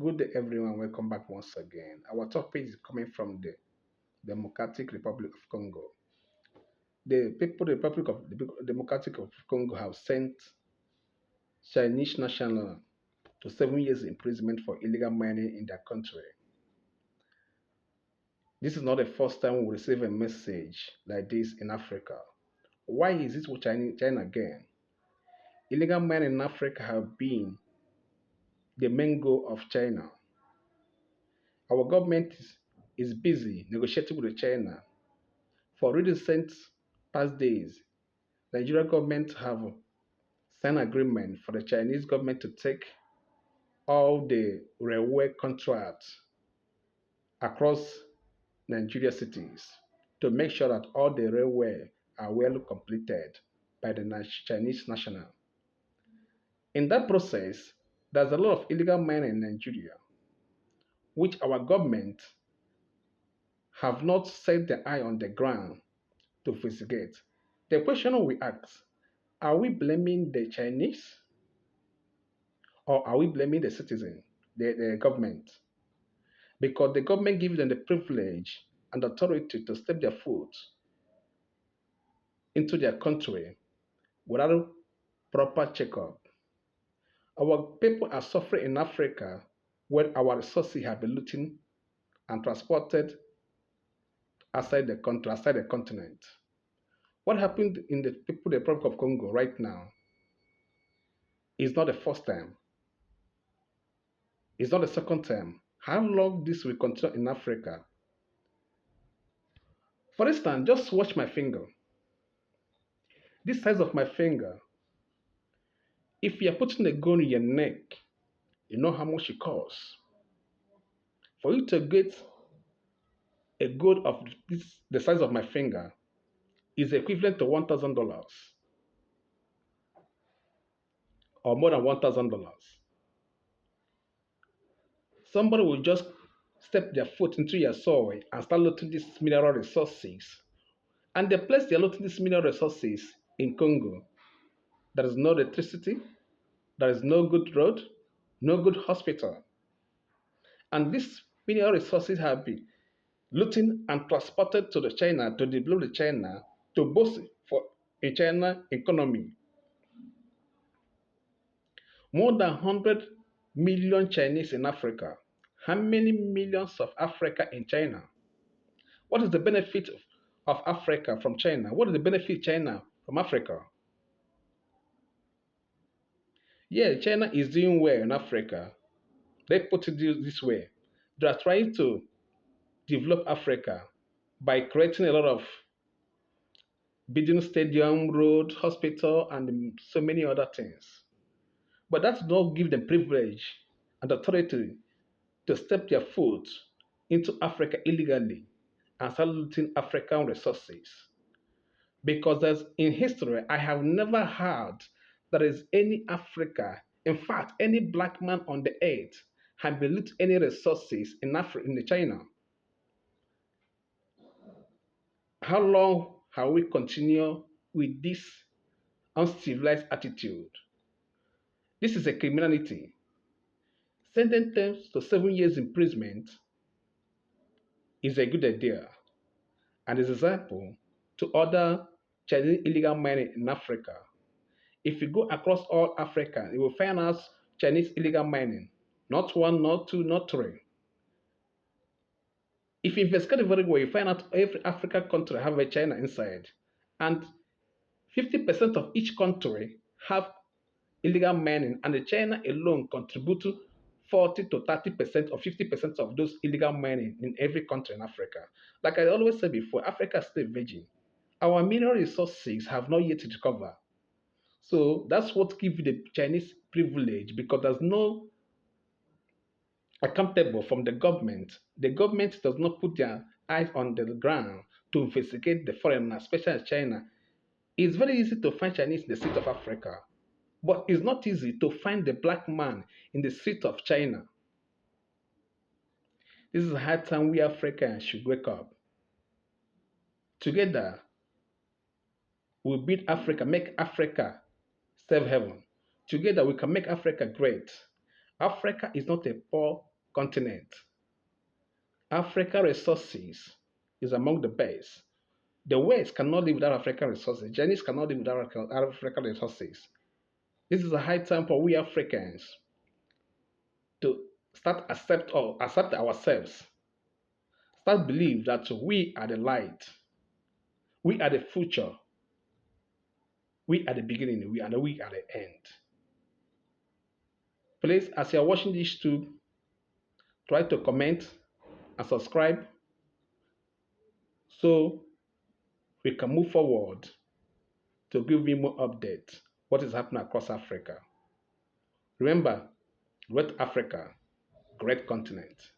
Good day, everyone. Welcome back once again. Our topic is coming from the Democratic Republic of Congo. The people, the Republic of the Democratic of Congo, have sent Chinese national to 7 years imprisonment for illegal mining in their country. This is not the first time we receive a message like this in Africa. Why is it with China again? Illegal mining in Africa have been the main goal of China. Our government is busy negotiating with China. For recent past days, Nigeria government have signed agreement for the Chinese government to take all the railway contracts across Nigeria cities to make sure that all the railway are well completed by the Chinese national. In that process, there's a lot of illegal mining in Nigeria, which our government have not set their eye on the ground to investigate. The question we ask, are we blaming the Chinese or are we blaming the citizen, the government? Because the government gives them the privilege and authority to step their foot into their country without proper checkup. Our people are suffering in Africa when our resources have been looted and transported outside the country, outside the continent. What happened in the people, the Republic of Congo right now is not the first time. It's not the second time. How long this will continue in Africa? For instance, just watch my finger. This size of my finger, if you're putting a gun in your neck, you know how much it costs. For you to get a gold of this, the size of my finger, is equivalent to $1,000 or more than $1,000. Somebody will just step their foot into your soil and start looting these mineral resources. And the place they're looting these mineral resources in Congo, there is no electricity, there is no good road, no good hospital. And these mineral resources have been looting and transported to the China to develop the China to boost for a China economy. More than 100 million Chinese in Africa. How many millions of Africa in China? What is the benefit of Africa from China? What is the benefit China from Africa? Yeah, China is doing well in Africa. They put it this way. They are trying to develop Africa by creating a lot of building stadium, road, hospital, and so many other things. But that does not give them privilege and authority to step their foot into Africa illegally and start looting African resources. Because there's in history, I have never heard there is any Africa, in fact, any black man on the earth have been loot any resources in Africa, in China. How long have we continue with this uncivilized attitude? This is a criminality. Sending them to 7 years imprisonment is a good idea and is an example to other Chinese illegal mining in Africa. If you go across all Africa, you will find out Chinese illegal mining. Not one, not two, not three. If you investigate very well, you find out every African country have a China inside. And 50% of each country have illegal mining, and the China alone contribute to 40 to 30% or 50% of those illegal mining in every country in Africa. Like I always said before, Africa is still virgin. Our mineral resources have not yet recovered. So that's what gives the Chinese privilege because there's no accountable from the government. The government does not put their eyes on the ground to investigate the foreigner, especially China. It's very easy to find Chinese in the street of Africa, but it's not easy to find the black man in the street of China. This is a hard time we Africans should wake up. Together, we build Africa, make Africa serve heaven. Together, we can make Africa great. Africa is not a poor continent. African resources is among the best. The West cannot live without African resources. Chinese cannot live without African resources. This is a high time for we Africans to start accept ourselves. Start believe that we are the light. We are the future. We are the beginning. We are the end. Please, as you are watching this too, try to comment and subscribe so we can move forward to give you more updates what is happening across Africa. Remember, great Africa, great continent.